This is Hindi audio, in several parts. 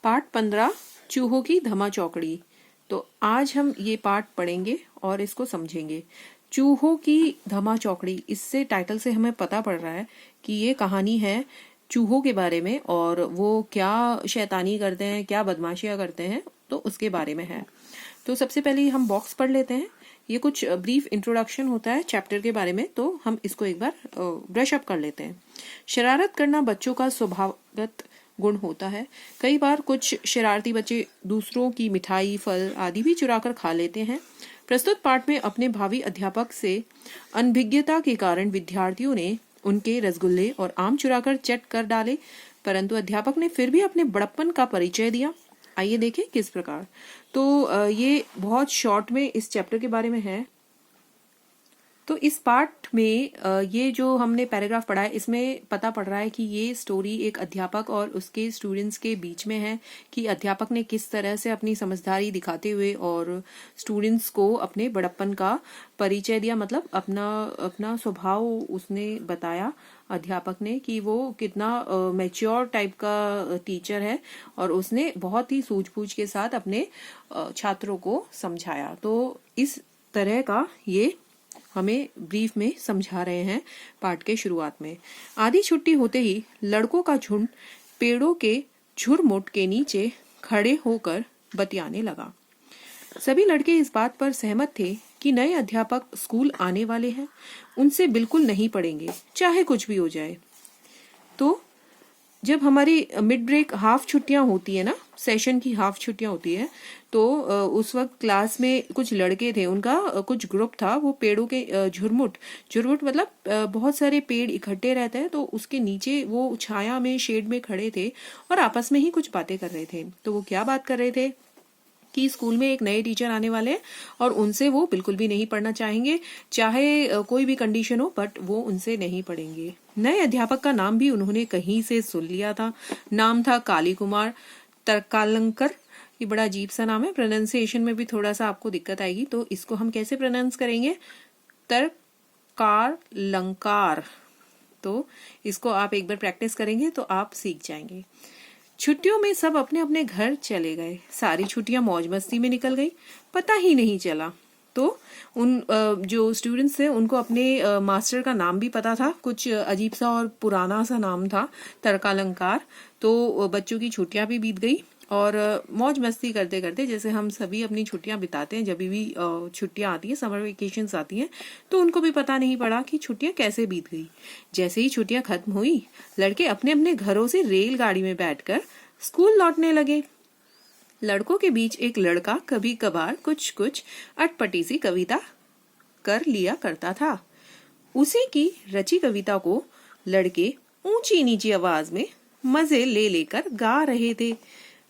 पाठ 15 चूहों की धमा चौकड़ी। तो आज हम ये पाठ पढ़ेंगे और इसको समझेंगे। चूहों की धमा चौकड़ी, इससे टाइटल से हमें पता पड़ रहा है कि ये कहानी है चूहों के बारे में और वो क्या शैतानी करते हैं, क्या बदमाशियां करते हैं, तो उसके बारे में है। तो सबसे पहले हम बॉक्स पढ़ लेते हैं। ये कुछ ब्रीफ इंट्रोडक्शन होता है चैप्टर के बारे में, तो हम इसको एक बार ब्रश अप कर लेते हैं। शरारत करना बच्चों का स्वभावगत गुण होता है। कई बार कुछ शरारती बच्चे दूसरों की मिठाई, फल आदि भी चुराकर खा लेते हैं। प्रस्तुत पाठ में अपने भावी अध्यापक से अनभिज्ञता के कारण विद्यार्थियों ने उनके रसगुल्ले और आम चुराकर चट कर डाले, परंतु अध्यापक ने फिर भी अपने बड़प्पन का परिचय दिया। आइए देखें किस प्रकार। तो ये बहुत शॉर्ट में इस चैप्टर के बारे में है। तो इस पार्ट में ये जो हमने पैराग्राफ पढ़ा है, इसमें पता पड़ रहा है कि ये स्टोरी एक अध्यापक और उसके स्टूडेंट्स के बीच में है कि अध्यापक ने किस तरह से अपनी समझदारी दिखाते हुए और स्टूडेंट्स को अपने बड़प्पन का परिचय दिया, मतलब अपना स्वभाव उसने बताया अध्यापक ने कि वो कितना मैच्योर टाइप का टीचर है और उसने बहुत ही सूझबूझ के साथ अपने छात्रों को समझाया। तो इस तरह का ये हमें ब्रीफ में समझा रहे हैं पाठ के शुरुआत में। आधी छुट्टी होते ही लड़कों का झुंड पेड़ों के झुरमुट के नीचे खड़े होकर बतियाने लगा। सभी लड़के इस बात पर सहमत थे कि नए अध्यापक स्कूल आने वाले हैं, उनसे बिल्कुल नहीं पढ़ेंगे, चाहे कुछ भी हो जाए। तो जब हमारी मिड ब्रेक हाफ छुट्टियां होती है ना, सेशन की हाफ छुट्टियां होती है, तो उस वक्त क्लास में कुछ लड़के थे, उनका कुछ ग्रुप था, वो पेड़ों के झुरमुट मतलब बहुत सारे पेड़ इकट्ठे रहते हैं, तो उसके नीचे वो छाया में, शेड में खड़े थे और आपस में ही कुछ बातें कर रहे थे। तो वो क्या बात कर रहे थे कि स्कूल में एक नए टीचर आने वाले हैं और उनसे वो बिल्कुल भी नहीं पढ़ना चाहेंगे, चाहे कोई भी कंडीशन हो, बट वो उनसे नहीं पढ़ेंगे। नए अध्यापक का नाम भी उन्होंने कहीं से सुन लिया था। नाम था काली कुमार तरकालंकर। ये बड़ा अजीब सा नाम है, प्रोनाउंसिएशन में भी थोड़ा सा आपको दिक्कत आएगी। तो इसको हम कैसे प्रोनाउंस करेंगे? तरकालंकार। तो इसको आप एक बार प्रैक्टिस करेंगे तो आप सीख जाएंगे। छुट्टियों में सब अपने अपने घर चले गए। सारी छुट्टियां मौज मस्ती में निकल गई, पता ही नहीं चला। तो उन जो स्टूडेंट्स थे उनको अपने मास्टर का नाम भी पता था, कुछ अजीब सा और पुराना सा नाम था, तरकालंकार। तो बच्चों की छुट्टियां भी बीत गई और मौज मस्ती करते करते, जैसे हम सभी अपनी छुट्टियां बिताते हैं, जब भी छुट्टियां आती हैं, समर वेकेशंस आती हैं, तो उनको भी पता नहीं पड़ा कि छुट्टियां कैसे बीत गई। जैसे ही छुट्टियां खत्म हुई, लड़के अपने अपने घरों से रेलगाड़ी में बैठकर स्कूल लौटने लगे। लड़कों के बीच एक लड़का कभी कभार कुछ कुछ अटपटी सी कविता कर लिया करता था। उसी की रची कविता को लड़के ऊंची नीची आवाज में मजे ले लेकर गा रहे थे।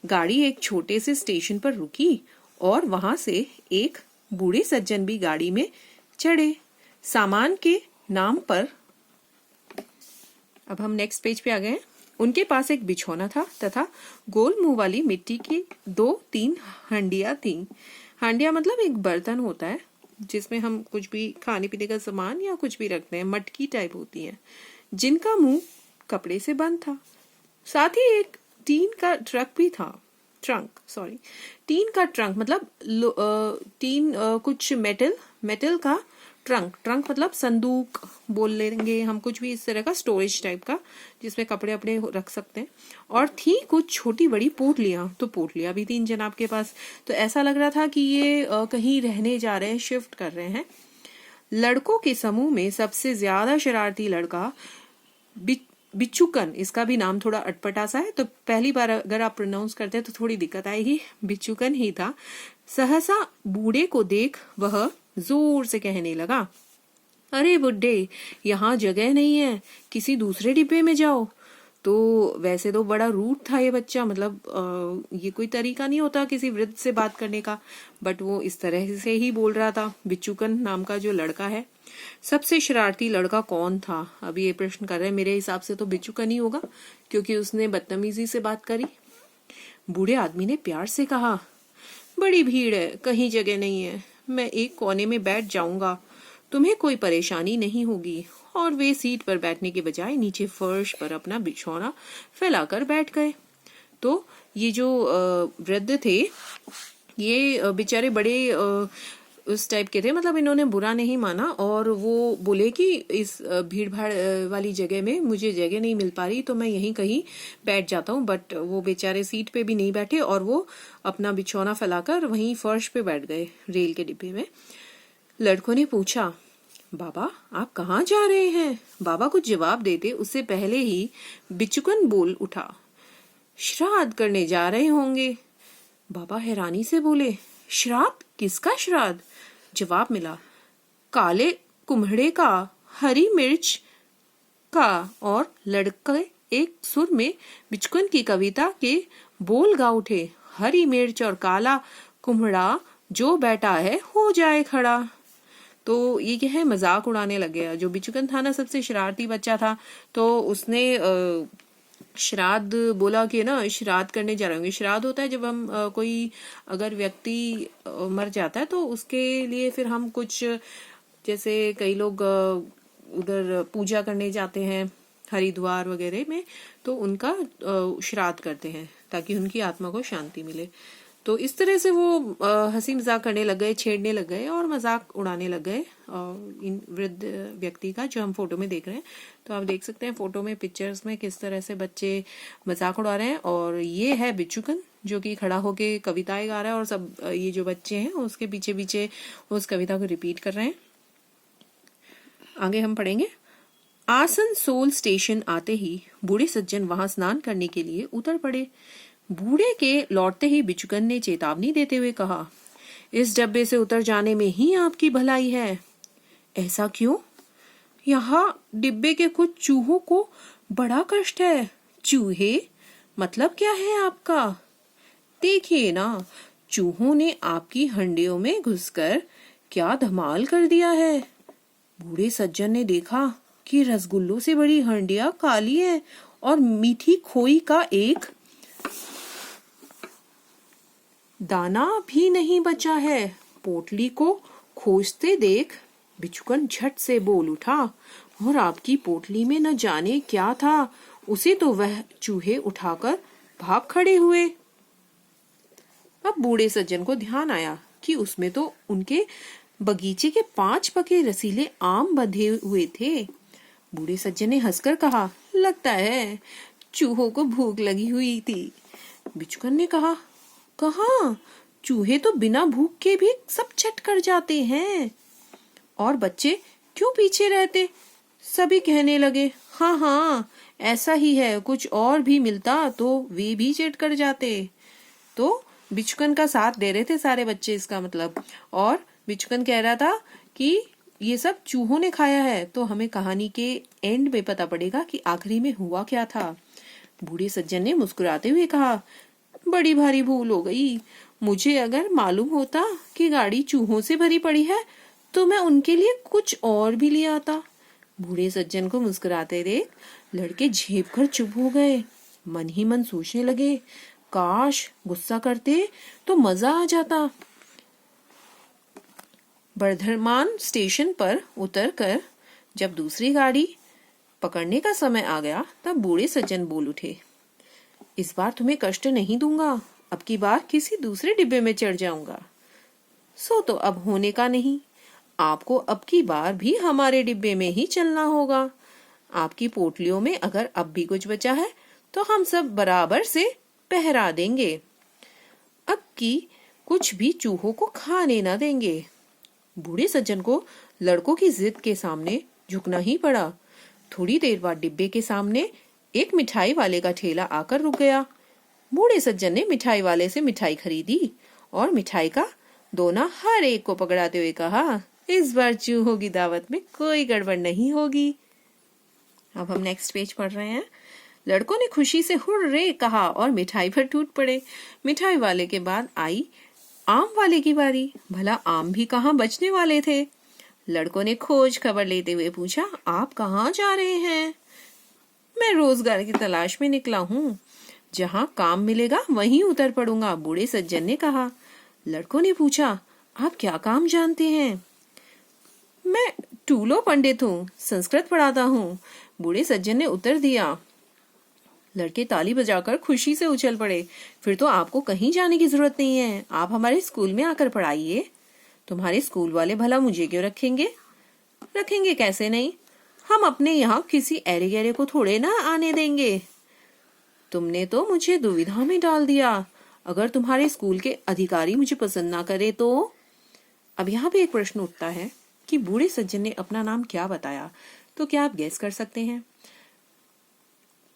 गाड़ी एक छोटे से स्टेशन पर रुकी और वहां से एक बूढ़े सज्जन भी गाड़ी में चढ़े। सामान के नाम पर, अब हम नेक्स्ट पेज पे आ गए हैं। उनके पास एक बिछौना था तथा गोल मुंह वाली मिट्टी की 2-3 हांडियां थीं। हांडिया मतलब एक बर्तन होता है जिसमें हम कुछ भी खाने पीने का सामान या कुछ भी रखते हैं, मटकी टाइप होती है, जिनका मुंह कपड़े से बंद था। साथ ही एक टीन का ट्रक भी था। टीन का ट्रंक मतलब कुछ मेटल का ट्रंक मतलब संदूक बोल लेंगे हम, कुछ भी इस तरह का स्टोरेज टाइप का जिसमें कपड़े अपने रख सकते हैं। और थी कुछ छोटी बड़ी पोटलियां, तो पोटलियां भी थी जनाब के पास। तो ऐसा लग रहा था कि ये कहीं रहने जा रहे हैं, शिफ्ट कर रहे हैं। लड़कों के समूह में सबसे ज्यादा शरारती लड़का बिच्छुकन, इसका भी नाम थोड़ा अटपटा सा है, तो पहली बार अगर आप प्रोनाउंस करते हैं तो थोड़ी दिक्कत आएगी, बिच्छुकन ही था। सहसा बूढ़े को देख वह जोर से कहने लगा, अरे बुड्ढे, यहाँ जगह नहीं है, किसी दूसरे डिब्बे में जाओ। तो वैसे तो बड़ा रूड था ये बच्चा, मतलब ये कोई तरीका नहीं होता किसी वृद्ध से बात करने का, बट वो इस तरह से ही बोल रहा था। बिच्छुकन नाम का जो लड़का है। सबसे शरारती लड़का कौन था? अभी ये प्रश्न कर रहे हैं। मेरे हिसाब से तो बिच्छुकन ही होगा, क्योंकि उसने बदतमीजी से बात करी। बूढ़े आदमी ने प्यार से कहा, बड़ी भीड़ है, कहीं जगह नहीं है, मैं एक कोने में बैठ जाऊंगा, तुम्हें कोई परेशानी नहीं होगी। और वे सीट पर बैठने के बजाय नीचे फर्श पर अपना बिछौना फैलाकर बैठ गए। तो ये जो वृद्ध थे, ये बेचारे बड़े उस टाइप के थे, मतलब इन्होंने बुरा नहीं माना और वो बोले कि इस भीड़ भाड़ वाली जगह में मुझे जगह नहीं मिल पा रही, तो मैं यहीं कहीं बैठ जाता हूँ। बट वो बेचारे सीट पे भी नहीं बैठे और वो अपना बिछौना फैलाकर वहीं फर्श पे बैठ गए रेल के डिब्बे में। लड़कों ने पूछा, बाबा आप कहाँ जा रहे हैं? बाबा कुछ जवाब देते उससे पहले ही बिचुकन बोल उठा, श्राद्ध करने जा रहे होंगे। बाबा हैरानी से बोले, श्राद्ध? किसका श्राद्ध? जवाब मिला, काले कुम्हड़े का, हरी मिर्च का। और लड़के एक सुर में बिचुकन की कविता के बोल गा उठे, हरी मिर्च और काला कुम्हड़ा, जो बैठा है हो जाए खड़ा। तो ये क्या है, मजाक उड़ाने लग गया। जो बिचुकन था ना, सबसे शरारती बच्चा था, तो उसने श्राद्ध बोला कि ना श्राद्ध करने जा रहे होंगे। श्राद्ध होता है जब हम कोई अगर व्यक्ति मर जाता है तो उसके लिए फिर हम कुछ, जैसे कई लोग उधर पूजा करने जाते हैं हरिद्वार वगैरह में, तो उनका श्राद्ध करते हैं ताकि उनकी आत्मा को शांति मिले। तो इस तरह से वो हंसी मजाक करने लग गए, छेड़ने लग गए और मजाक उड़ाने लग गए इन वृद्ध व्यक्ति का, जो हम फोटो में देख रहे हैं। तो आप देख सकते हैं फोटो में, पिक्चर्स में किस तरह से बच्चे मजाक उड़ा रहे हैं। और ये है बिचुकन जो कि खड़ा होके कविताएं गा रहा है और सब ये जो बच्चे हैं उसके पीछे पीछे उस कविता को रिपीट कर रहे हैं। आगे हम पढ़ेंगे। आसनसोल स्टेशन आते ही बूढ़े सज्जन वहां स्नान करने के लिए उतर पड़े। बूढ़े के लौटते ही बिचुकन ने चेतावनी देते हुए कहा, इस डब्बे से उतर जाने में ही आपकी भलाई है। ऐसा क्यों? यहाँ डिब्बे के कुछ चूहों को बड़ा कष्ट है। चूहे? मतलब क्या है आपका? देखिए ना, चूहों ने आपकी हंडियों में घुसकर क्या धमाल कर दिया है। बूढ़े सज्जन ने देखा कि रसगुल्लों से बड़ी हंडियां काली हैं और मीठी खोई का एक दाना भी नहीं बचा है। पोटली को खोजते देख बिचुकन झट से बोल उठा, और आपकी पोटली में न जाने क्या था, उसे तो वह चूहे उठाकर भाग खड़े हुए। अब बूढ़े सज्जन को ध्यान आया कि उसमें तो उनके बगीचे के 5 पके रसीले आम बंधे हुए थे। बूढ़े सज्जन ने हंसकर कहा, लगता है चूहों को भूख लगी हुई थी। बिचुकन ने कहा, कहाँ, चूहे तो बिना भूख के भी सब चट कर जाते हैं। और बच्चे क्यों पीछे रहते? सभी कहने लगे, हाँ हाँ ऐसा ही है, कुछ और भी मिलता तो वे भी चट कर जाते। तो बिचुकन का साथ दे रहे थे सारे बच्चे, इसका मतलब। और बिचुकन कह रहा था कि ये सब चूहों ने खाया है। तो हमें कहानी के एंड में पता पड़ेगा कि आखिरी में हुआ क्या था। बूढ़े सज्जन ने मुस्कुराते हुए कहा, बड़ी भारी भूल हो गई। मुझे अगर मालूम होता कि गाड़ी चूहों से भरी पड़ी है तो मैं उनके लिए कुछ और भी ले आता। बूढ़े सज्जन को मुस्कुराते देख लड़के झेप कर चुप हो गए। मन ही मन सोचने लगे, काश गुस्सा करते तो मजा आ जाता। बर्धमान स्टेशन पर उतरकर जब दूसरी गाड़ी पकड़ने का समय आ गया तब बूढ़े सज्जन बोल उठे, इस बार तुम्हें कष्ट नहीं दूंगा, अब की बार किसी दूसरे डिब्बे में चढ़ जाऊंगा। सो तो अब होने का नहीं, आपको अब की बार भी हमारे डिब्बे में ही चलना होगा। आपकी पोटलियों में अगर अब भी कुछ बचा है तो हम सब बराबर से पहरा देंगे। अब की कुछ भी चूहों को खाने न देंगे। बूढ़े सज्जन को लड़कों की जिद के सामने झुकना ही पड़ा। थोड़ी देर बाद डिब्बे के सामने एक मिठाई वाले का ठेला आकर रुक गया। बूढ़े सज्जन ने मिठाई वाले से मिठाई खरीदी और मिठाई का दोना हर एक को पकड़ाते हुए कहा, इस बार चूहों की दावत में कोई गड़बड़ नहीं होगी। अब हम नेक्स्ट पेज पढ़ रहे हैं। लड़कों ने खुशी से हुर्रे कहा और मिठाई पर टूट पड़े। मिठाई वाले के बाद आई आम वाले की बारी। भला आम भी कहाँ बचने वाले थे। लड़कों ने खोज खबर लेते हुए पूछा, आप कहाँ जा रहे हैं? मैं रोजगार की तलाश में निकला हूँ, जहाँ काम मिलेगा वहीं उतर पड़ूंगा, बूढ़े सज्जन ने कहा। लड़कों ने पूछा, आप क्या काम जानते हैं? मैं टूलो पंडित हूँ, संस्कृत पढ़ाता हूँ, बूढ़े सज्जन ने उत्तर दिया। लड़के ताली बजाकर खुशी से उछल पड़े। फिर तो आपको कहीं जाने की जरूरत नहीं है, आप हमारे स्कूल में आकर पढ़ाइए। तुम्हारे स्कूल वाले भला मुझे क्यों रखेंगे? रखेंगे कैसे नहीं, हम अपने यहाँ किसी ऐरे गैरे को थोड़े ना आने देंगे। तुमने तो मुझे दुविधा में डाल दिया। अगर तुम्हारे स्कूल के अधिकारी मुझे पसंद ना करे तो? अब यहाँ पे एक प्रश्न उठता है कि बूढ़े सज्जन ने अपना नाम क्या बताया, तो क्या आप गेस कर सकते हैं?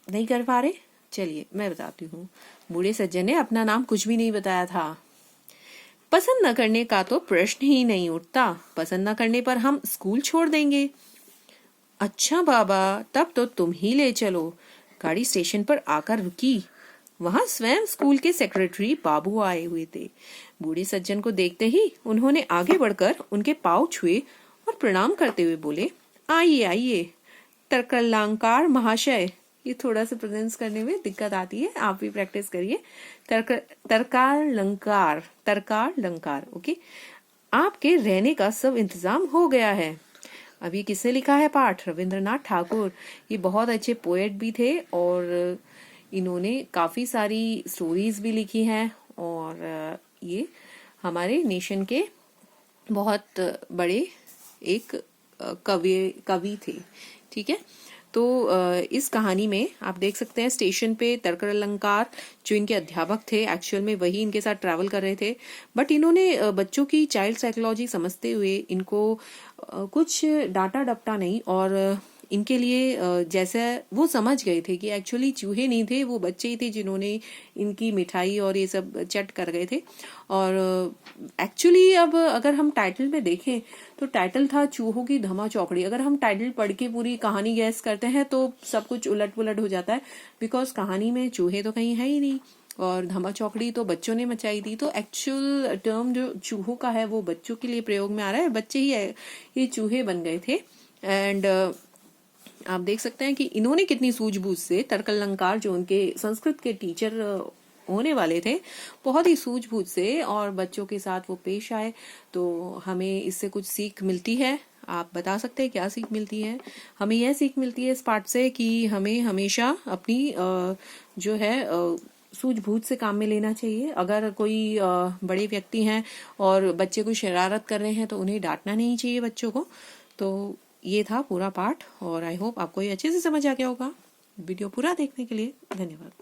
नहीं कर पा रहे? चलिए मैं बताती हूँ। बूढ़े सज्जन ने अपना नाम कुछ भी नहीं बताया था। पसंद न करने का तो प्रश्न ही नहीं उठता, पसंद न करने पर हम स्कूल छोड़ देंगे। अच्छा बाबा, तब तो तुम ही ले चलो। गाड़ी स्टेशन पर आकर रुकी। वहां स्वयं स्कूल के सेक्रेटरी बाबू आए हुए थे। बूढ़े सज्जन को देखते ही उन्होंने आगे बढ़कर उनके पांव छुए और प्रणाम करते हुए बोले, आइए आइए तर्कलंकार महाशय। ये थोड़ा सा प्रेजेंस करने में दिक्कत आती है, आप भी प्रैक्टिस करिए। तरकार लंकार, ओके। आपके रहने का सब इंतजाम हो गया है। अभी किसने लिखा है पाठ? रविंद्रनाथ ठाकुर। ये बहुत अच्छे पोएट भी थे और इन्होंने काफी सारी स्टोरीज भी लिखी हैं और ये हमारे नेशन के बहुत बड़े एक कवि थे। ठीक है, तो इस कहानी में आप देख सकते हैं स्टेशन पे तर्कलंकार जो इनके अध्यापक थे, एक्चुअल में वही इनके साथ ट्रैवल कर रहे थे, बट इन्होंने बच्चों की चाइल्ड साइकोलॉजी समझते हुए इनको कुछ डांटा डपटा नहीं और इनके लिए जैसे वो समझ गए थे कि एक्चुअली चूहे नहीं थे, वो बच्चे ही थे जिन्होंने इनकी मिठाई और ये सब चट कर गए थे। और एक्चुअली अब अगर हम टाइटल में देखें तो टाइटल था चूहों की धमा चौकड़ी। अगर हम टाइटल पढ़ के पूरी कहानी गैस करते हैं तो सब कुछ उलट पुलट हो जाता है, बिकॉज कहानी में चूहे तो कहीं है ही नहीं और धमा चौकड़ी तो बच्चों ने मचाई थी। तो एक्चुअल टर्म जो चूहों का है वो बच्चों के लिए प्रयोग में आ रहा है, बच्चे ही ये चूहे बन गए थे। एंड आप देख सकते हैं कि इन्होंने कितनी सूझबूझ से तर्कलंकार जो उनके संस्कृत के टीचर होने वाले थे, बहुत ही सूझबूझ से और बच्चों के साथ वो पेश आए। तो हमें इससे कुछ सीख मिलती है। आप बता सकते हैं क्या सीख मिलती है? हमें यह सीख मिलती है इस पाठ से कि हमें हमेशा अपनी जो है सूझबूझ से काम में लेना चाहिए। अगर कोई बड़े व्यक्ति हैं और बच्चे कोई शरारत कर रहे हैं तो उन्हें डांटना नहीं चाहिए बच्चों को। तो ये था पूरा पाठ और आई होप आपको ये अच्छे से समझ आ गया होगा। वीडियो पूरा देखने के लिए धन्यवाद।